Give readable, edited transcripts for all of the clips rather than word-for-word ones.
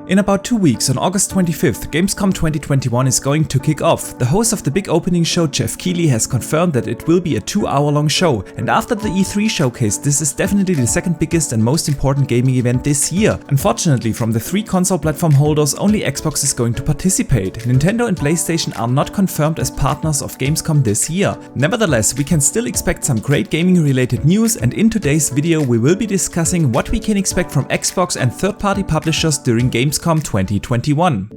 In about 2 weeks, on August 25th, Gamescom 2021 is going to kick off. The host of the big opening show, Jeff Keighley, has confirmed that it will be a 2-hour-long show, and after the E3 showcase, this is definitely the second biggest and most important gaming event this year. Unfortunately, from the 3 console platform holders, only Xbox is going to participate. Nintendo and PlayStation are not confirmed as partners of Gamescom this year. Nevertheless, we can still expect some great gaming-related news, and in today's video we will be discussing what we can expect from Xbox and third-party publishers during Gamescom 2021.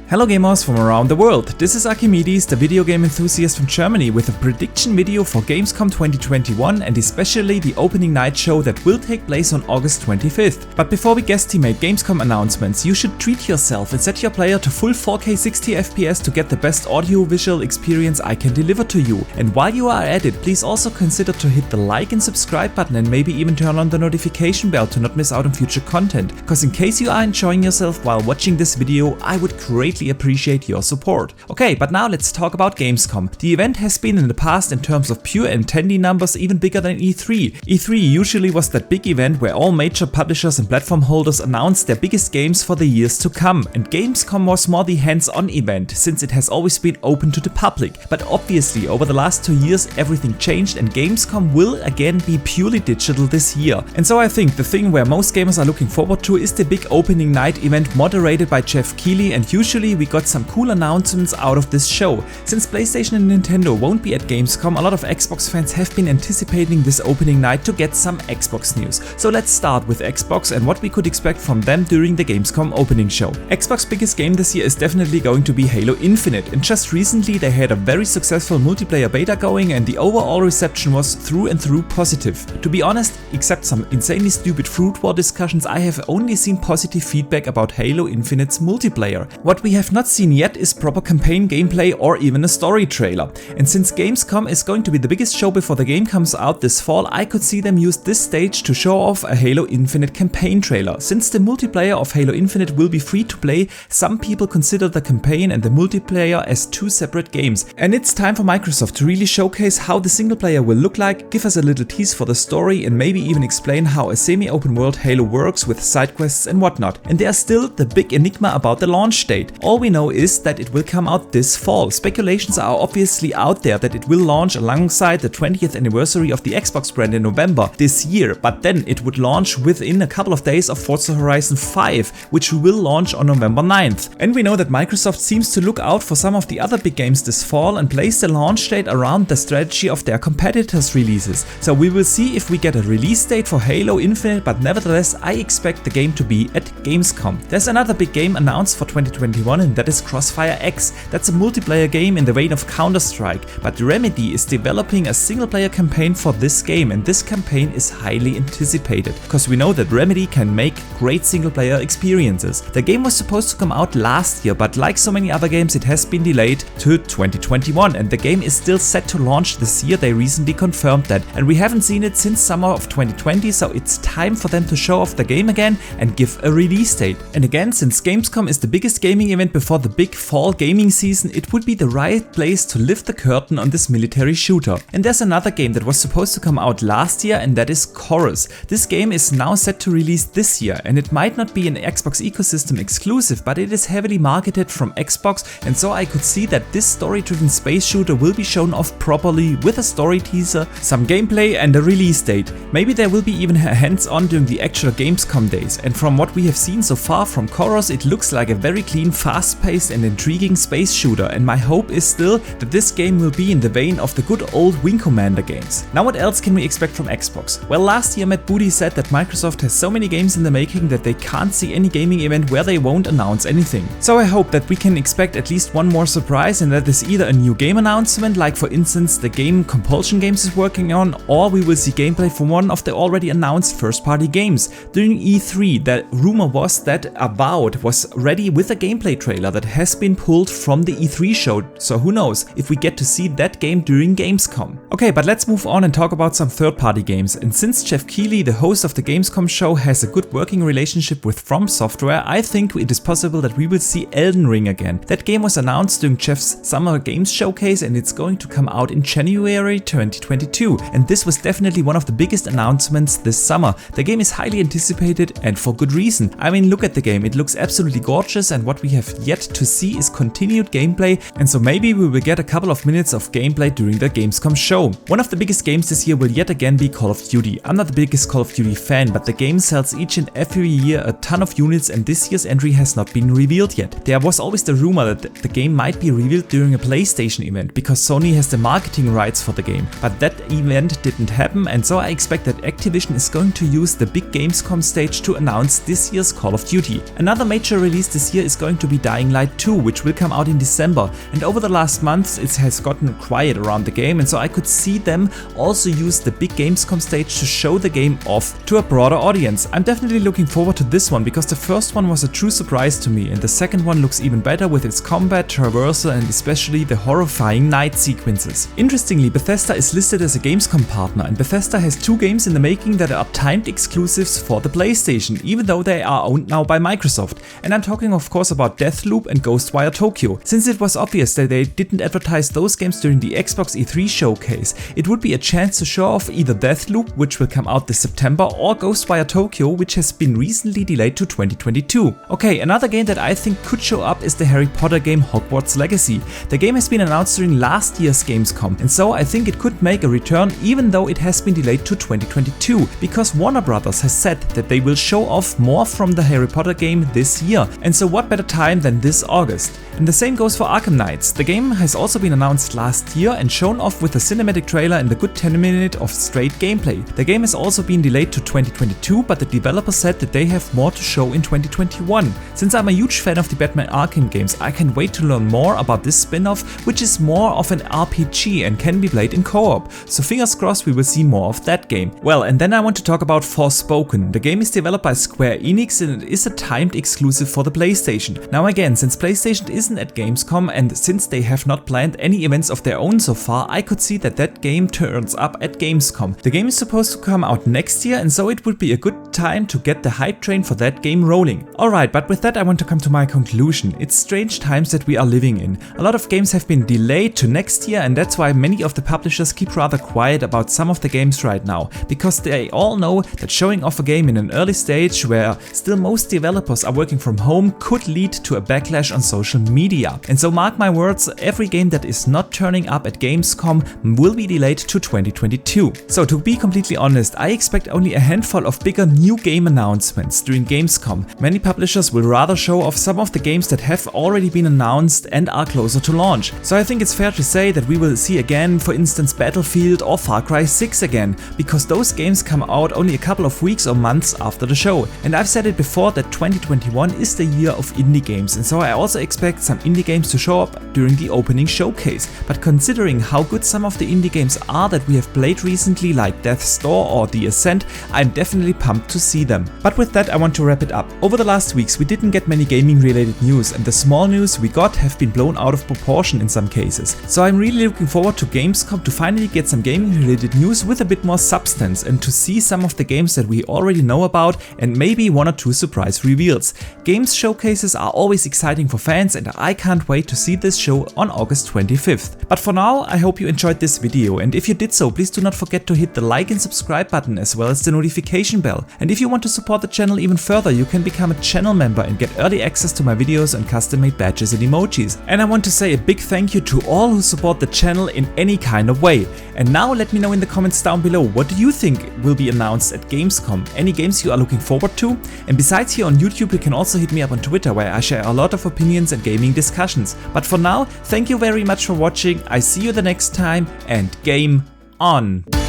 Hello gamers from around the world, this is Archimedes, the video game enthusiast from Germany, with a prediction video for Gamescom 2021 and especially the opening night show that will take place on August 25th. But before we guesstimate Gamescom announcements, you should treat yourself and set your player to full 4K 60 FPS to get the best audio-visual experience I can deliver to you. And while you are at it, please also consider to hit the like and subscribe button and maybe even turn on the notification bell to not miss out on future content, because in case you are enjoying yourself while watching this video, I would greatly appreciate your support. Okay, but now let's talk about Gamescom. The event has been in the past in terms of pure attendee numbers even bigger than E3. E3 usually was that big event where all major publishers and platform holders announced their biggest games for the years to come, and Gamescom was more the hands-on event since it has always been open to the public. But obviously over the last 2 years everything changed and Gamescom will again be purely digital this year. And so I think the thing where most gamers are looking forward to is the big opening night event moderated by Jeff Keighley, and usually we got some cool announcements out of this show. Since PlayStation and Nintendo won't be at Gamescom, a lot of Xbox fans have been anticipating this opening night to get some Xbox news. So let's start with Xbox and what we could expect from them during the Gamescom opening show. Xbox's biggest game this year is definitely going to be Halo Infinite, and just recently they had a very successful multiplayer beta going and the overall reception was through and through positive. To be honest, except some insanely stupid fruit war discussions, I have only seen positive feedback about Halo Infinite's multiplayer. What we have not seen yet is proper campaign gameplay or even a story trailer. And since Gamescom is going to be the biggest show before the game comes out this fall, I could see them use this stage to show off a Halo Infinite campaign trailer. Since the multiplayer of Halo Infinite will be free to play, some people consider the campaign and the multiplayer as 2 separate games. And it's time for Microsoft to really showcase how the single player will look like, give us a little tease for the story and maybe even explain how a semi-open world Halo works with side quests and whatnot. And there's still the big enigma about the launch date. All we know is that it will come out this fall. Speculations are obviously out there that it will launch alongside the 20th anniversary of the Xbox brand in November this year, but then it would launch within a couple of days of Forza Horizon 5, which will launch on November 9th. And we know that Microsoft seems to look out for some of the other big games this fall and place the launch date around the strategy of their competitors' releases. So we will see if we get a release date for Halo Infinite, but nevertheless I expect the game to be at Gamescom. There's another big game announced for 2021 and that is Crossfire X. That's a multiplayer game in the vein of Counter-Strike, but Remedy is developing a single-player campaign for this game, and this campaign is highly anticipated, because we know that Remedy can make great single-player experiences. The game was supposed to come out last year, but like so many other games it has been delayed to 2021, and the game is still set to launch this year. They recently confirmed that, and we haven't seen it since summer of 2020, so it's time for them to show off the game again and give a release date. And again, since Gamescom is the biggest gaming event before the big fall gaming season, it would be the right place to lift the curtain on this military shooter. And there's another game that was supposed to come out last year, and that is Chorus. This game is now set to release this year, and it might not be an Xbox ecosystem exclusive, but it is heavily marketed from Xbox, and so I could see that this story-driven space shooter will be shown off properly with a story teaser, some gameplay and a release date. Maybe there will be even a hands-on during the actual Gamescom days, and from what we have seen so far from Chorus, it looks like a very clean, fast-paced and intriguing space shooter, and my hope is still that this game will be in the vein of the good old Wing Commander games. Now what else can we expect from Xbox? Well, last year Matt Booty said that Microsoft has so many games in the making that they can't see any gaming event where they won't announce anything. So I hope that we can expect at least one more surprise, and that is either a new game announcement, like for instance the game Compulsion Games is working on, or we will see gameplay from one of the already announced first-party games. During E3, the rumor was that Avowed was ready with a gameplay trailer that has been pulled from the E3 show, so who knows if we get to see that game during Gamescom. Okay, but let's move on and talk about some third-party games, and since Jeff Keighley, the host of the Gamescom show, has a good working relationship with From Software, I think it is possible that we will see Elden Ring again. That game was announced during Jeff's Summer Games Showcase and it's going to come out in January 2022, and this was definitely one of the biggest announcements this summer. The game is highly anticipated and for good reason. I mean, look at the game, it looks absolutely gorgeous, and what we have yet to see is continued gameplay, and so maybe we will get a couple of minutes of gameplay during the Gamescom show. One of the biggest games this year will yet again be Call of Duty. I'm not the biggest Call of Duty fan, but the game sells each and every year a ton of units, and this year's entry has not been revealed yet. There was always the rumor that the game might be revealed during a PlayStation event because Sony has the marketing rights for the game, but that event didn't happen, and so I expect that Activision is going to use the big Gamescom stage to announce this year's Call of Duty. Another major release this year is going to be Dying Light 2, which will come out in December, and over the last months it has gotten quiet around the game, and so I could see them also use the big Gamescom stage to show the game off to a broader audience. I'm definitely looking forward to this one because the first one was a true surprise to me, and the second one looks even better with its combat, traversal, and especially the horrifying night sequences. Interestingly, Bethesda is listed as a Gamescom partner, and Bethesda has 2 games in the making that are timed exclusives for the PlayStation, even though they are owned now by Microsoft. And I'm talking of course about Deathloop and Ghostwire Tokyo. Since it was obvious that they didn't advertise those games during the Xbox E3 showcase, it would be a chance to show off either Deathloop, which will come out this September, or Ghostwire Tokyo, which has been recently delayed to 2022. Okay, another game that I think could show up is the Harry Potter game Hogwarts Legacy. The game has been announced during last year's Gamescom, and so I think it could make a return even though it has been delayed to 2022, because Warner Brothers has said that they will show off more from the Harry Potter game this year, and so what better time than this August. And the same goes for Arkham Knights. The game has also been announced last year and shown off with a cinematic trailer and a good 10 minutes of straight gameplay. The game has also been delayed to 2022, but the developer said that they have more to show in 2021. Since I'm a huge fan of the Batman Arkham games, I can't wait to learn more about this spin-off, which is more of an RPG and can be played in co-op, so fingers crossed we will see more of that game. Well, and then I want to talk about Forspoken. The game is developed by Square Enix and it is a timed exclusive for the PlayStation. Now again, since PlayStation isn't at Gamescom and since they have not planned any events of their own so far, I could see that that game turns up at Gamescom. The game is supposed to come out next year, and so it would be a good time to get the hype train for that game rolling. Alright, but with that I want to come to my conclusion. It's strange times that we are living in. A lot of games have been delayed to next year, and that's why many of the publishers keep rather quiet about some of the games right now, because they all know that showing off a game in an early stage where still most developers are working from home could lead to a backlash on social media. And so mark my words, every game that is not turning up at Gamescom will be delayed to 2022. So to be completely honest, I expect only a handful of bigger new game announcements during Gamescom. Many publishers will rather show off some of the games that have already been announced and are closer to launch. So I think it's fair to say that we will see again, for instance, Battlefield or Far Cry 6 again, because those games come out only a couple of weeks or months after the show. And I've said it before that 2021 is the year of indie games, and so I also expect some indie games to show up during the opening showcase. But considering how good some of the indie games are that we have played recently, like Death's Door or The Ascent, I'm definitely pumped to see them. But with that I want to wrap it up. Over the last weeks we didn't get many gaming related news, and the small news we got have been blown out of proportion in some cases. So I'm really looking forward to Gamescom to finally get some gaming related news with a bit more substance and to see some of the games that we already know about and maybe 1 or 2 surprise reveals. Games showcases are always exciting for fans, and I can't wait to see this show on August 25th. But for now, I hope you enjoyed this video, and if you did so, please do not forget to hit the like and subscribe button as well as the notification bell. And if you want to support the channel even further, you can become a channel member and get early access to my videos and custom made badges and emojis. And I want to say a big thank you to all who support the channel in any kind of way. And now let me know in the comments down below, what do you think will be announced at Gamescom? Any games you are looking forward to? And besides here on YouTube, you can also hit me up on Twitter, where I share a lot of opinions and gaming discussions. But for now, thank you very much for watching, I see you the next time, and game on!